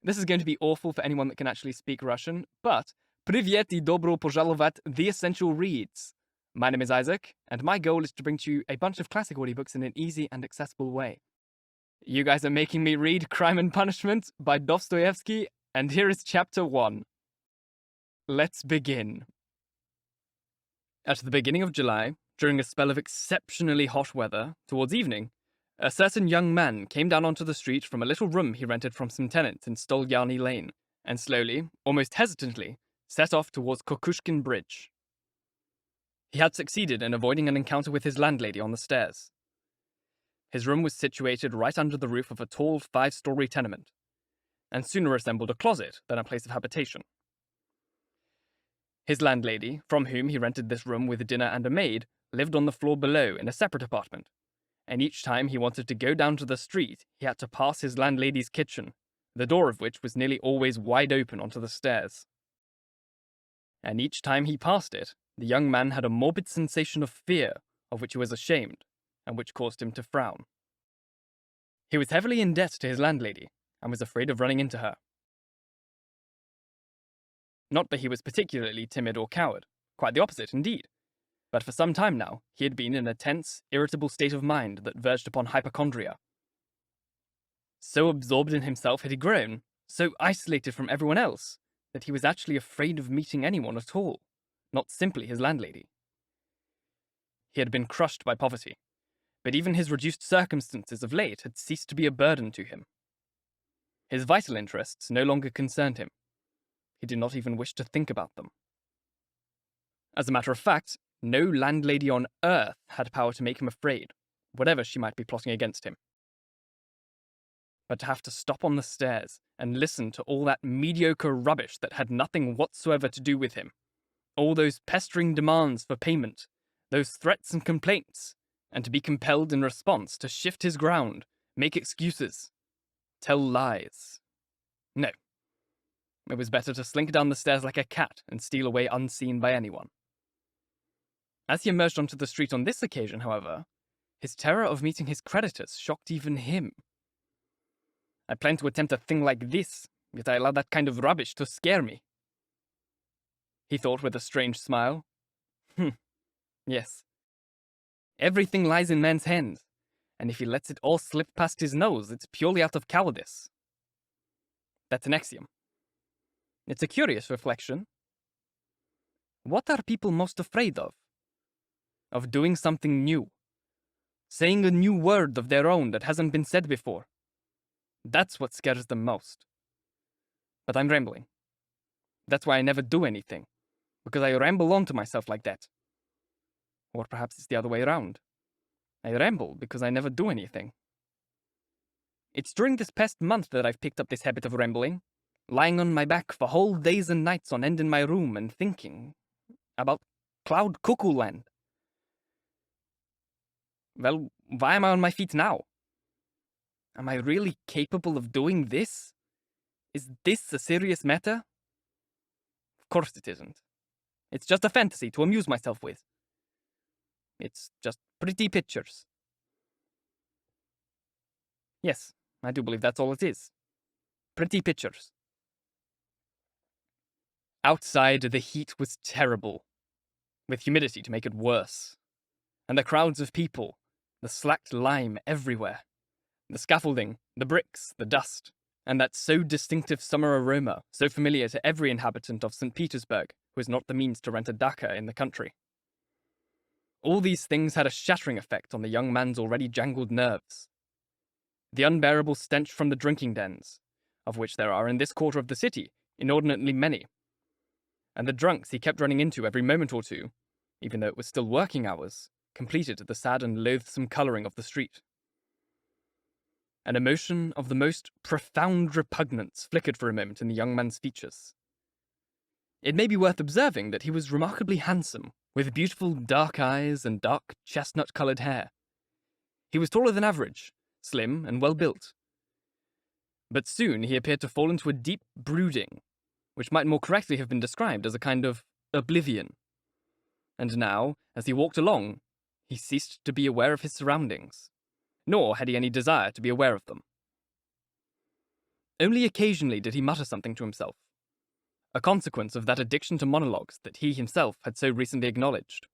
This is going to be awful for anyone that can actually speak Russian, but Privyet и добро пожаловать, The Essential Reads. My name is Isaac, and my goal is to bring to you a bunch of classic audiobooks in an easy and accessible way. You guys are making me read Crime and Punishment by Dostoyevsky, and here is chapter 1. Let's begin. At the beginning of July, during a spell of exceptionally hot weather, towards evening, a certain young man came down onto the street from a little room he rented from some tenants in Stolyarny Lane, and slowly, almost hesitantly, set off towards Kokushkin Bridge. He had succeeded in avoiding an encounter with his landlady on the stairs. His room was situated right under the roof of a tall 5-story tenement, and sooner resembled a closet than a place of habitation. His landlady, from whom he rented this room with dinner and a maid, lived on the floor below in a separate apartment, and each time he wanted to go down to the street, he had to pass his landlady's kitchen, the door of which was nearly always wide open onto the stairs. And each time he passed it, the young man had a morbid sensation of fear, of which he was ashamed, and which caused him to frown. He was heavily in debt to his landlady, and was afraid of running into her. Not that he was particularly timid or coward, quite the opposite indeed. But for some time now, he had been in a tense, irritable state of mind that verged upon hypochondria. So absorbed in himself had he grown, so isolated from everyone else, that he was actually afraid of meeting anyone at all, not simply his landlady. He had been crushed by poverty, but even his reduced circumstances of late had ceased to be a burden to him. His vital interests no longer concerned him. He did not even wish to think about them. As a matter of fact, no landlady on earth had power to make him afraid, whatever she might be plotting against him. But to have to stop on the stairs and listen to all that mediocre rubbish that had nothing whatsoever to do with him, all those pestering demands for payment, those threats and complaints, and to be compelled in response to shift his ground, make excuses, tell lies. No. It was better to slink down the stairs like a cat and steal away unseen by anyone. As he emerged onto the street on this occasion, however, his terror of meeting his creditors shocked even him. I planned to attempt a thing like this, yet I allowed that kind of rubbish to scare me, he thought with a strange smile. Yes. Everything lies in man's hands, and if he lets it all slip past his nose, it's purely out of cowardice. That's an axiom. It's a curious reflection. What are people most afraid of? Of doing something new. Saying a new word of their own that hasn't been said before. That's what scares them most. But I'm rambling. That's why I never do anything, because I ramble on to myself like that. Or perhaps it's the other way around. I ramble because I never do anything. It's during this past month that I've picked up this habit of rambling, lying on my back for whole days and nights on end in my room and thinking about Cloud Cuckoo Land. Well, why am I on my feet now? Am I really capable of doing this? Is this a serious matter? Of course it isn't. It's just a fantasy to amuse myself with. It's just pretty pictures. Yes, I do believe that's all it is. Pretty pictures. Outside, the heat was terrible, with humidity to make it worse. And the crowds of people, the slacked lime everywhere, the scaffolding, the bricks, the dust, and that so distinctive summer aroma, so familiar to every inhabitant of St. Petersburg who has not the means to rent a dacha in the country. All these things had a shattering effect on the young man's already jangled nerves. The unbearable stench from the drinking dens, of which there are in this quarter of the city inordinately many, and the drunks he kept running into every moment or two, even though it was still working hours, completed the sad and loathsome colouring of the street. An emotion of the most profound repugnance flickered for a moment in the young man's features. It may be worth observing that he was remarkably handsome, with beautiful dark eyes and dark chestnut-coloured hair. He was taller than average, slim and well-built. But soon he appeared to fall into a deep brooding, which might more correctly have been described as a kind of oblivion. And now, as he walked along, he ceased to be aware of his surroundings, nor had he any desire to be aware of them. Only occasionally did he mutter something to himself, a consequence of that addiction to monologues that he himself had so recently acknowledged.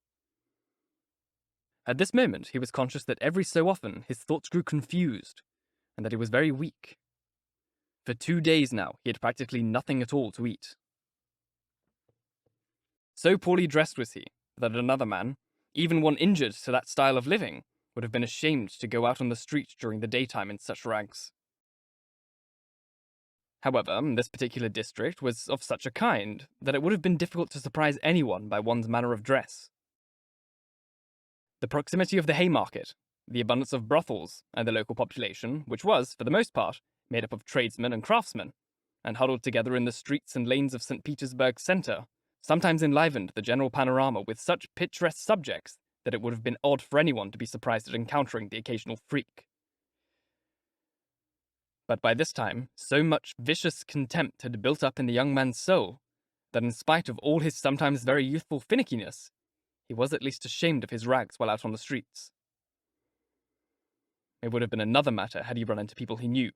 At this moment, he was conscious that every so often his thoughts grew confused, and that he was very weak. For 2 days now, he had practically nothing at all to eat. So poorly dressed was he, that another man, even one injured to that style of living, would have been ashamed to go out on the street during the daytime in such rags. However, this particular district was of such a kind that it would have been difficult to surprise anyone by one's manner of dress. The proximity of the Haymarket, the abundance of brothels, and the local population, which was, for the most part, made up of tradesmen and craftsmen, and huddled together in the streets and lanes of St. Petersburg's centre, sometimes enlivened the general panorama with such picturesque subjects that it would have been odd for anyone to be surprised at encountering the occasional freak. But by this time, so much vicious contempt had built up in the young man's soul, that in spite of all his sometimes very youthful finickiness, he was at least ashamed of his rags while out on the streets. It would have been another matter had he run into people he knew,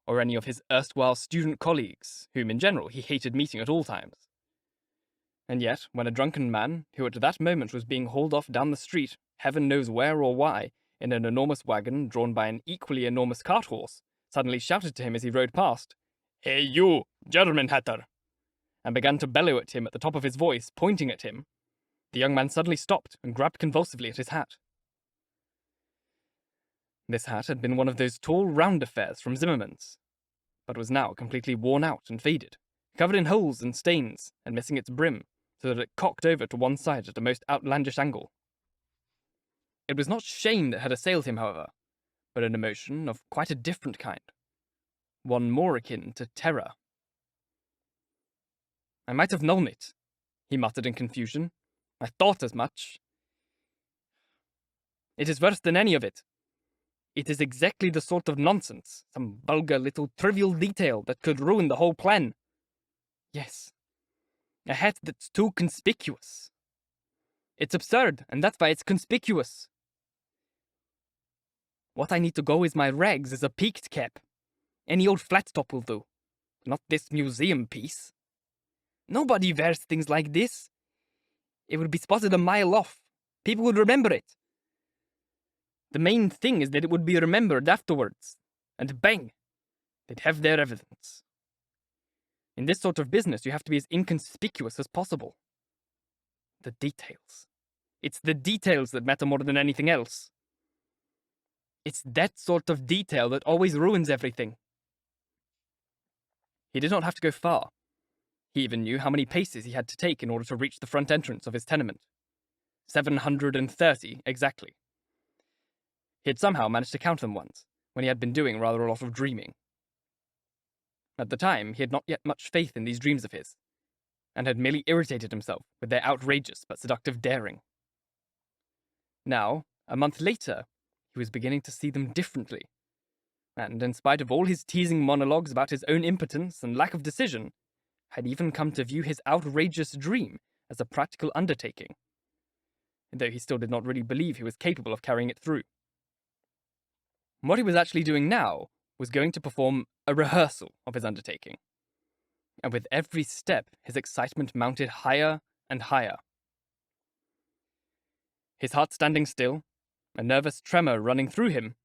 or any of his erstwhile student colleagues, whom in general he hated meeting at all times. And yet, when a drunken man, who at that moment was being hauled off down the street, heaven knows where or why, in an enormous wagon drawn by an equally enormous cart horse, suddenly shouted to him as he rode past, "Hey you, German hatter!" and began to bellow at him at the top of his voice, pointing at him, the young man suddenly stopped and grabbed convulsively at his hat. This hat had been one of those tall, round affairs from Zimmermann's, but was now completely worn out and faded, covered in holes and stains, and missing its brim, so that it cocked over to one side at a most outlandish angle. It was not shame that had assailed him, however, but an emotion of quite a different kind, one more akin to terror. "I might have known it," he muttered in confusion. "I thought as much. It is worse than any of it. It is exactly the sort of nonsense, some vulgar little trivial detail that could ruin the whole plan. Yes, a hat that's too conspicuous. It's absurd, and that's why it's conspicuous. What I need to go is my rags is a peaked cap. Any old flat top will do. Not this museum piece. Nobody wears things like this. It would be spotted a mile off. People would remember it. The main thing is that it would be remembered afterwards. And bang! They'd have their evidence. In this sort of business, you have to be as inconspicuous as possible. The details. It's the details that matter more than anything else. It's that sort of detail that always ruins everything." He did not have to go far. He even knew how many paces he had to take in order to reach the front entrance of his tenement. 730 exactly. He had somehow managed to count them once, when he had been doing rather a lot of dreaming. At the time, he had not yet much faith in these dreams of his, and had merely irritated himself with their outrageous but seductive daring. Now, a month later, he was beginning to see them differently, and in spite of all his teasing monologues about his own impotence and lack of decision, had even come to view his outrageous dream as a practical undertaking, though he still did not really believe he was capable of carrying it through. What he was actually doing now was going to perform a rehearsal of his undertaking, and with every step his excitement mounted higher and higher. His heart standing still, a nervous tremor running through him,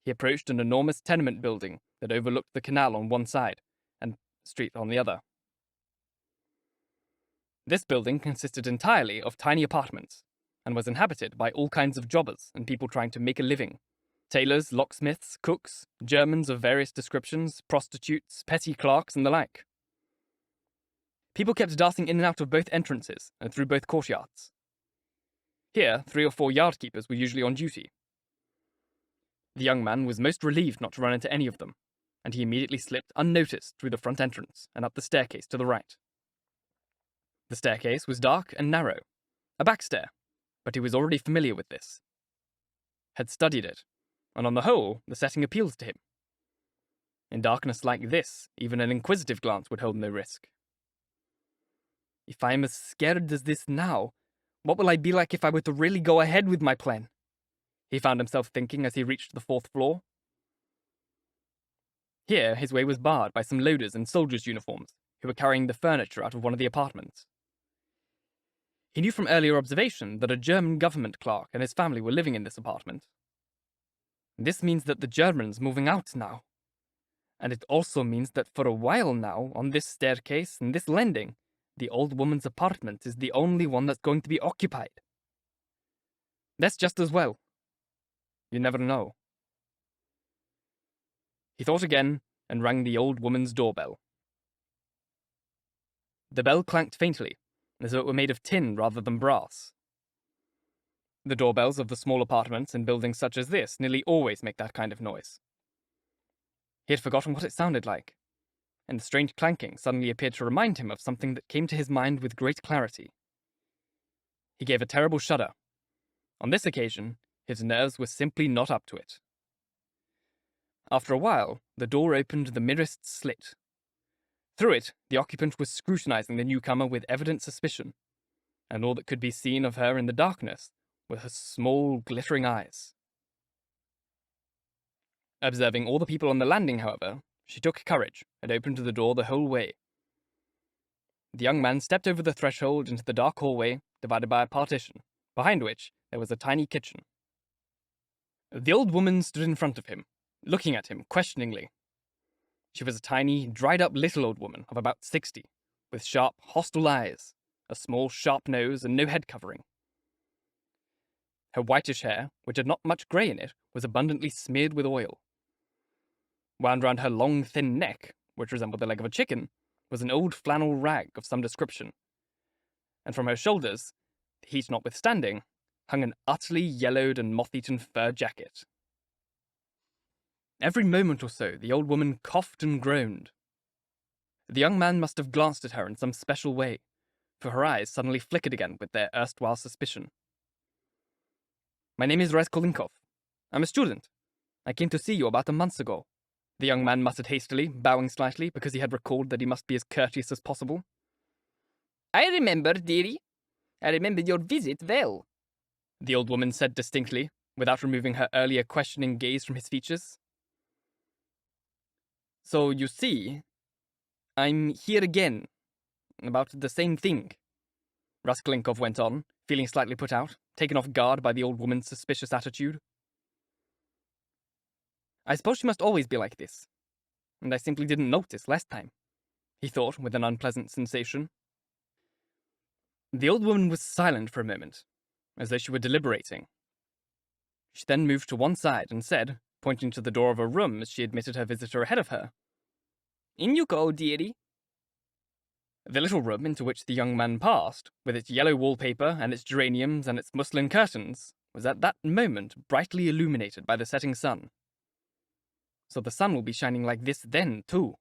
he approached an enormous tenement building that overlooked the canal on one side and the street on the other. This building consisted entirely of tiny apartments, and was inhabited by all kinds of jobbers and people trying to make a living. Tailors, locksmiths, cooks, Germans of various descriptions, prostitutes, petty clerks, and the like. People kept darting in and out of both entrances and through both courtyards. Here, 3 or 4 yard keepers were usually on duty. The young man was most relieved not to run into any of them, and he immediately slipped unnoticed through the front entrance and up the staircase to the right. The staircase was dark and narrow, a back stair, but he was already familiar with this. Had studied it, and on the whole, the setting appealed to him. In darkness like this, even an inquisitive glance would hold no risk. If I am as scared as this now, what will I be like if I were to really go ahead with my plan? He found himself thinking as he reached the 4th floor. Here, his way was barred by some loaders in soldiers' uniforms who were carrying the furniture out of one of the apartments. He knew from earlier observation that a German government clerk and his family were living in this apartment. This means that the German's moving out now. And it also means that for a while now, on this staircase and this landing, the old woman's apartment is the only one that's going to be occupied. That's just as well. You never know. He thought again and rang the old woman's doorbell. The bell clanked faintly, as though it were made of tin rather than brass. The doorbells of the small apartments in buildings such as this nearly always make that kind of noise. He had forgotten what it sounded like, and the strange clanking suddenly appeared to remind him of something that came to his mind with great clarity. He gave a terrible shudder. On this occasion, his nerves were simply not up to it. After a while, the door opened the merest slit. Through it, the occupant was scrutinizing the newcomer with evident suspicion, and all that could be seen of her in the darkness were her small, glittering eyes. Observing all the people on the landing, however, she took courage and opened the door the whole way. The young man stepped over the threshold into the dark hallway, divided by a partition, behind which there was a tiny kitchen. The old woman stood in front of him, looking at him questioningly. She was a tiny, dried-up little old woman of about 60, with sharp, hostile eyes, a small, sharp nose, and no head covering. Her whitish hair, which had not much grey in it, was abundantly smeared with oil. Wound round her long, thin neck, which resembled the leg of a chicken, was an old flannel rag of some description, and from her shoulders, the heat notwithstanding, hung an utterly yellowed and moth-eaten fur jacket. Every moment or so, the old woman coughed and groaned. The young man must have glanced at her in some special way, for her eyes suddenly flickered again with their erstwhile suspicion. "My name is Raskolnikov. I'm a student. I came to see you about a month ago," the young man muttered hastily, bowing slightly because he had recalled that he must be as courteous as possible. "I remember, dearie. I remember your visit well," the old woman said distinctly, without removing her earlier questioning gaze from his features. "So, you see, I'm here again, about the same thing," Raskolnikov went on, feeling slightly put out, taken off guard by the old woman's suspicious attitude. "I suppose she must always be like this, and I simply didn't notice last time," he thought with an unpleasant sensation. The old woman was silent for a moment, as though she were deliberating. She then moved to one side and said, pointing to the door of a room as she admitted her visitor ahead of her, "In you go, dearie." The little room into which the young man passed, with its yellow wallpaper and its geraniums and its muslin curtains, was at that moment brightly illuminated by the setting sun. So the sun will be shining like this then, too,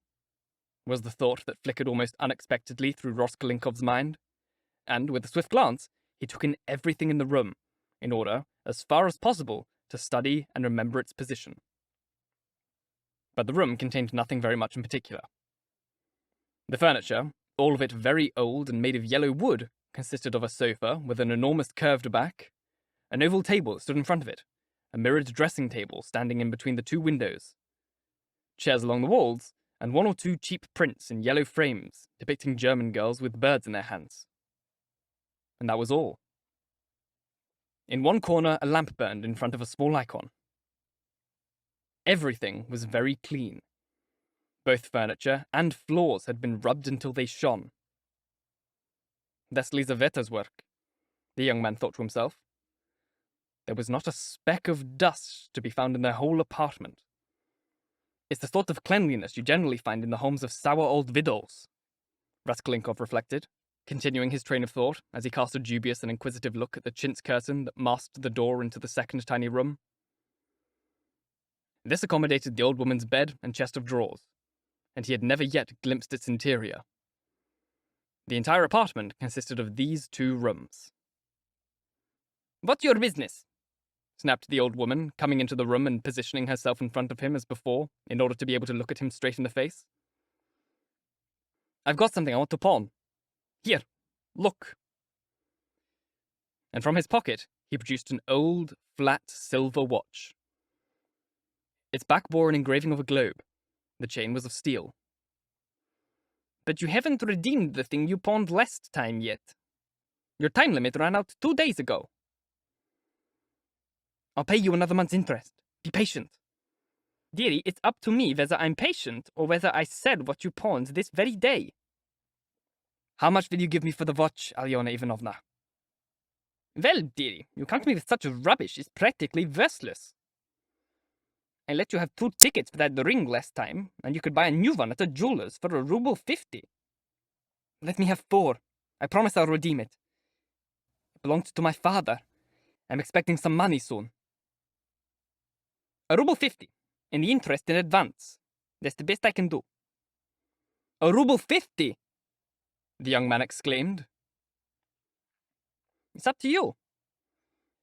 was the thought that flickered almost unexpectedly through Raskolnikov's mind, and with a swift glance, he took in everything in the room, in order, as far as possible, to study and remember its position. But the room contained nothing very much in particular. The furniture, all of it very old and made of yellow wood, consisted of a sofa with an enormous curved back, an oval table that stood in front of it, a mirrored dressing table standing in between the two windows, chairs along the walls, and one or two cheap prints in yellow frames depicting German girls with birds in their hands. And that was all. In one corner, a lamp burned in front of a small icon. Everything was very clean. Both furniture and floors had been rubbed until they shone. "That's Lizaveta's work," the young man thought to himself. There was not a speck of dust to be found in their whole apartment. It's the sort of cleanliness you generally find in the homes of sour old widows, Raskolnikov reflected, continuing his train of thought as he cast a dubious and inquisitive look at the chintz curtain that masked the door into the second tiny room. This accommodated the old woman's bed and chest of drawers, and he had never yet glimpsed its interior. The entire apartment consisted of these two rooms. "What's your business?" snapped the old woman, coming into the room and positioning herself in front of him as before, in order to be able to look at him straight in the face. "I've got something I want to pawn. Here, look." And from his pocket, he produced an old, flat silver watch. Its back bore an engraving of a globe, The chain was of steel. "But you haven't redeemed the thing you pawned last time yet. Your time limit ran out 2 days ago." "I'll pay you another month's interest. Be patient." "Dearie, it's up to me whether I'm patient or whether I sell what you pawned this very day." "How much will you give me for the watch, Alyona Ivanovna?" "Well, dearie, you come to me with such rubbish, it's practically worthless. I let you have 2 tickets for that ring last time, and you could buy a new one at a jeweler's for a ruble 50. Let me have 4. I promise I'll redeem it. It belonged to my father. I'm expecting some money soon." "A ruble 50, and the interest in advance. That's the best I can do." "A ruble 50!" the young man exclaimed. "It's up to you."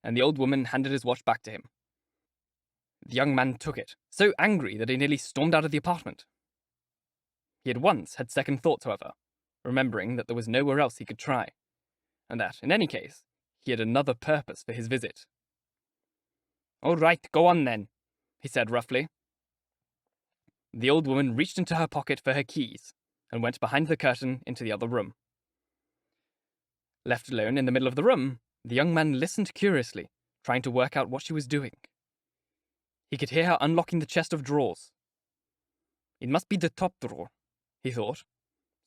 And the old woman handed his watch back to him. The young man took it, so angry that he nearly stormed out of the apartment. He at once had second thoughts, however, remembering that there was nowhere else he could try, and that, in any case, he had another purpose for his visit. "All right, go on then," he said roughly. The old woman reached into her pocket for her keys and went behind the curtain into the other room. Left alone in the middle of the room, the young man listened curiously, trying to work out what she was doing. He could hear her unlocking the chest of drawers. It must be the top drawer, he thought,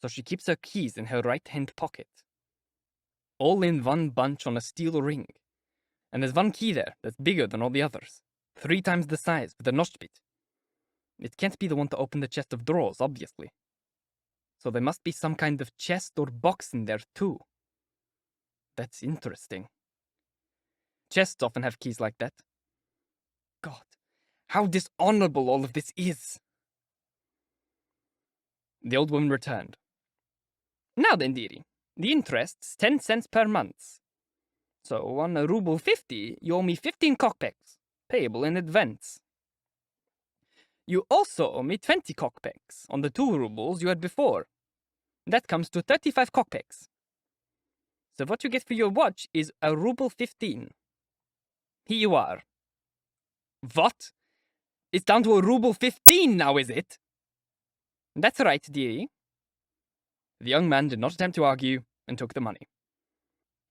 so she keeps her keys in her right-hand pocket. All in one bunch on a steel ring. And there's one key there that's bigger than all the others, 3 times the size with a notch bit. It can't be the one to open the chest of drawers, obviously. So there must be some kind of chest or box in there too. That's interesting. Chests often have keys like that. God, how dishonorable all of this is. The old woman returned. "Now then, dearie, the interest's 10 cents per month. So on a ruble 50, you owe me 15 kopecks, payable in advance. You also owe me 20 kopecks on the 2 rubles you had before. That comes to 35 kopecks. So what you get for your watch is a ruble 15. Here you are." "What? It's down to a ruble 15 now, is it?" "That's right, dearie." The young man did not attempt to argue and took the money.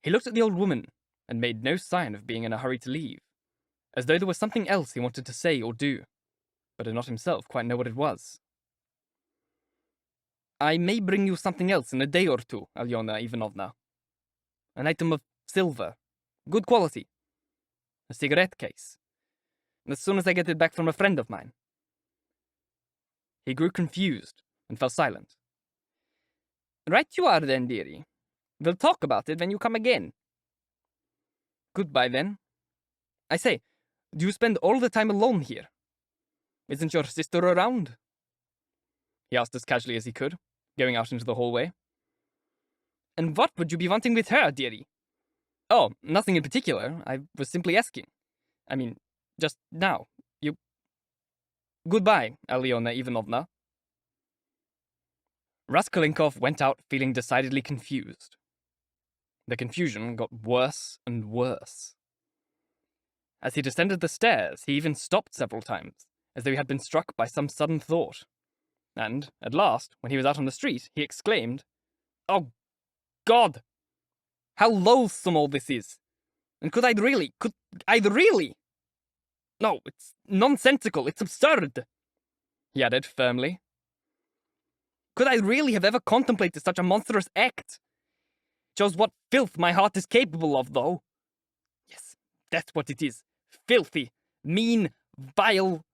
He looked at the old woman and made no sign of being in a hurry to leave, as though there was something else he wanted to say or do, but did not himself quite know what it was. "I may bring you something else in a day or two, Alyona Ivanovna. An item of silver, good quality, a cigarette case, as soon as I get it back from a friend of mine." He grew confused and fell silent. "Right you are then, dearie. We'll talk about it when you come again." "Goodbye then. I say, do you spend all the time alone here? Isn't your sister around?" He asked as casually as he could, going out into the hallway. "And what would you be wanting with her, dearie?" "Oh, nothing in particular. I was simply asking. I mean, just now. You... Goodbye, Alyona Ivanovna." Raskolnikov went out feeling decidedly confused. The confusion got worse and worse. As he descended the stairs, he even stopped several times, as though he had been struck by some sudden thought. And, at last, when he was out on the street, he exclaimed, "Oh, God! How loathsome all this is! And could I really? No, it's nonsensical, it's absurd!" he added firmly. "Could I really have ever contemplated such a monstrous act? Shows what filth my heart is capable of, though. Yes, that's what it is. Filthy, mean, vile.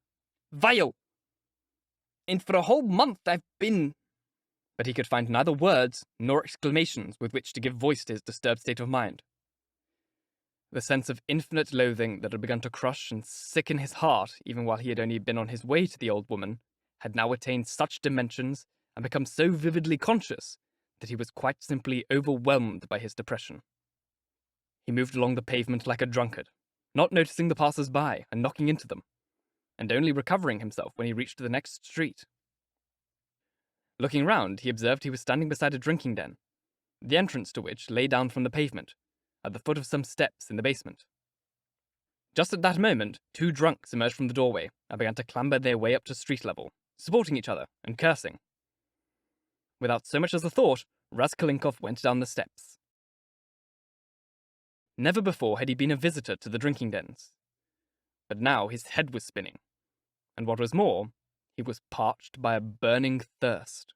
And for a whole month I've been..." But he could find neither words nor exclamations with which to give voice to his disturbed state of mind. The sense of infinite loathing that had begun to crush and sicken his heart even while he had only been on his way to the old woman had now attained such dimensions and become so vividly conscious that he was quite simply overwhelmed by his depression. He moved along the pavement like a drunkard, not noticing the passers-by and knocking into them, and only recovering himself when he reached the next street. Looking round, he observed he was standing beside a drinking den, the entrance to which lay down from the pavement, at the foot of some steps in the basement. Just at that moment, 2 drunks emerged from the doorway and began to clamber their way up to street level, supporting each other and cursing. Without so much as a thought, Raskolnikov went down the steps. Never before had he been a visitor to the drinking dens. But now his head was spinning, and what was more, he was parched by a burning thirst.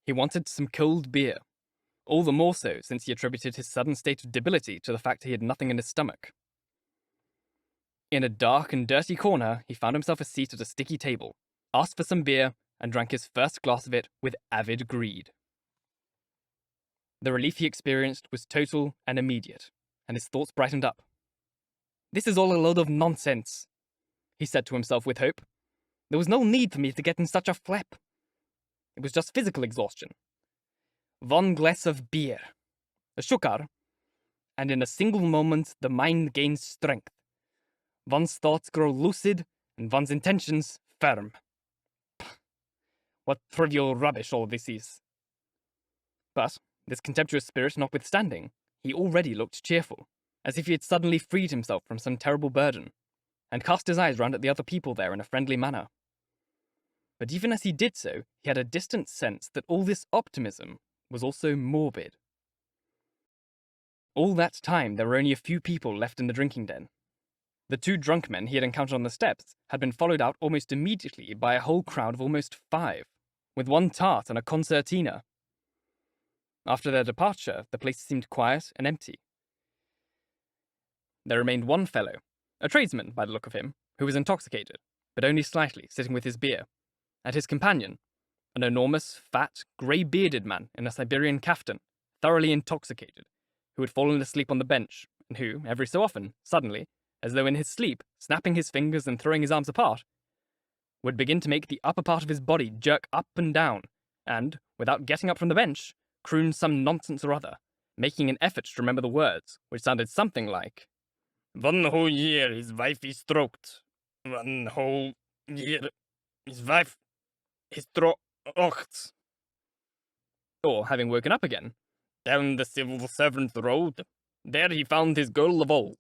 He wanted some cold beer, all the more so since he attributed his sudden state of debility to the fact he had nothing in his stomach. In a dark and dirty corner, he found himself a seat at a sticky table, asked for some beer, and drank his first glass of it with avid greed. The relief he experienced was total and immediate, and his thoughts brightened up. "This is all a load of nonsense," he said to himself with hope. "There was no need for me to get in such a flap. It was just physical exhaustion. One glass of beer, a sugar, and in a single moment the mind gains strength. One's thoughts grow lucid, and one's intentions firm. What trivial rubbish all this is." But, this contemptuous spirit notwithstanding, he already looked cheerful, as if he had suddenly freed himself from some terrible burden, and cast his eyes round at the other people there in a friendly manner. But even as he did so, he had a distant sense that all this optimism was also morbid. All that time there were only a few people left in the drinking den. The 2 drunk men he had encountered on the steps had been followed out almost immediately by a whole crowd of almost 5, with 1 tart and a concertina. After their departure, the place seemed quiet and empty. There remained 1 fellow, a tradesman by the look of him, who was intoxicated, but only slightly, sitting with his beer, and his companion, an enormous, fat, grey-bearded man in a Siberian kaftan, thoroughly intoxicated, who had fallen asleep on the bench, and who, every so often, suddenly, as though in his sleep, snapping his fingers and throwing his arms apart, would begin to make the upper part of his body jerk up and down, and, without getting up from the bench, croon some nonsense or other, making an effort to remember the words, which sounded something like, "1 whole year his wife is stroked. 1 whole year his wife is stroked." Or, having woken up again, "Down the civil servant road, there he found his girl of old."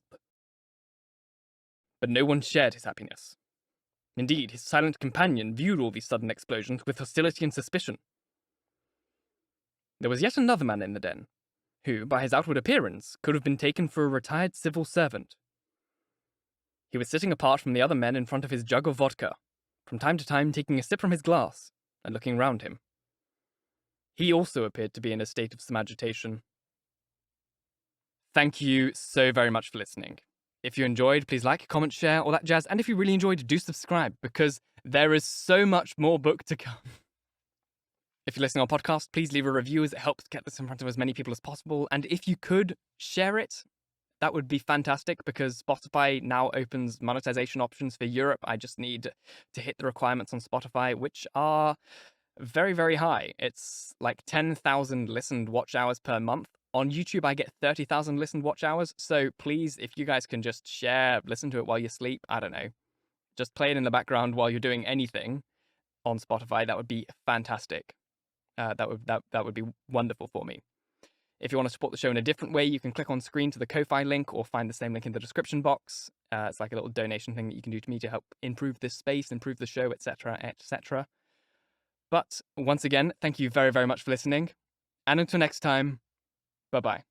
But no one shared his happiness. Indeed, his silent companion viewed all these sudden explosions with hostility and suspicion. There was yet another man in the den, who, by his outward appearance, could have been taken for a retired civil servant. He was sitting apart from the other men in front of his jug of vodka, from time to time taking a sip from his glass, and looking round him. He also appeared to be in a state of some agitation. Thank you so very much for listening. If you enjoyed, please like, comment, share, all that jazz, and if you really enjoyed, do subscribe, because there is so much more book to come. If you're listening on podcast, please leave a review as it helps get this in front of as many people as possible. And if you could share it, that would be fantastic because Spotify now opens monetization options for Europe. I just need to hit the requirements on Spotify, which are very, very high. It's like 10,000 listened watch hours per month. On YouTube, I get 30,000 listened watch hours. So please, if you guys can just share, listen to it while you sleep, I don't know. Just play it in the background while you're doing anything on Spotify. That would be fantastic. That would be wonderful for me. If you want to support the show in a different way, you can click on screen to the Ko-Fi link or find the same link in the description box. It's like a little donation thing that you can do to me to help improve this space, improve the show, etc., etc. But once again, thank you very, very much for listening. And until next time, bye-bye.